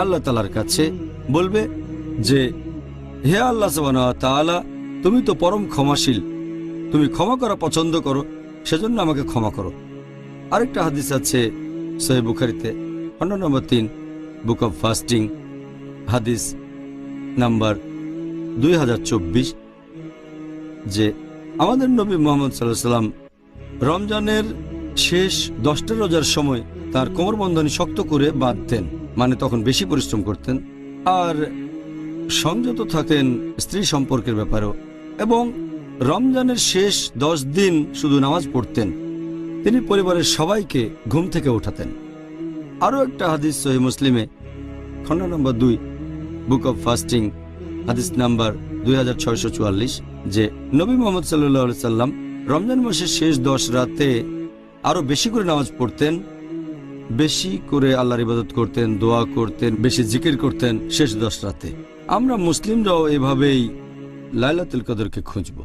আল্লাহ তাআলার কাছে, বলবে যে হে আল্লাহ সুবহানাহু ওয়া তাআলা, তুমি তো পরম ক্ষমাশীল, তুমি ক্ষমা করা পছন্দ করো, সেজন্য আমাকে ক্ষমা করো। আরেকটা হাদিস আছে সহিহ বুখারীতে, খণ্ড নম্বর 3, বুক অব ফাস্টিং, হাদিস নাম্বার 2024, যে আমাদের নবী মুহাম্মদ সাল্লাল্লাহু আলাইহি সাল্লাম রমজানের শেষ 10টা রোজার সময় তার কোমরবন্ধনী শক্ত করে বাঁধতেন, মানে তখন বেশি পরিশ্রম করতেন, আর সংযত থাকেন স্ত্রী সম্পর্কের ব্যাপারেও, এবং রমজানের শেষ 10 দিন শুধু নামাজ পড়তেন। তিনি পরিবারের সবাইকে ঘুম থেকে ওঠাতেন। আরও একটা হাদিস সহিহ মুসলিমে, খণ্ড নম্বর 2, বুক অব ফাস্টিং, হাদিস নাম্বার 2644, যে নবী মুহাম্মদ সাল্লাল্লাহু আলাইহি সাল্লাম রমজান মাসের শেষ 10 রাতে আরো বেশি করে নামাজ পড়তেন, বেশি করে আল্লাহর ইবাদত করতেন, দোয়া করতেন, বেশি জিকির করতেন শেষ 10 রাতে। আমরা মুসলিমরাও এভাবেই লাইলাতুল কদরকে খুঁজব।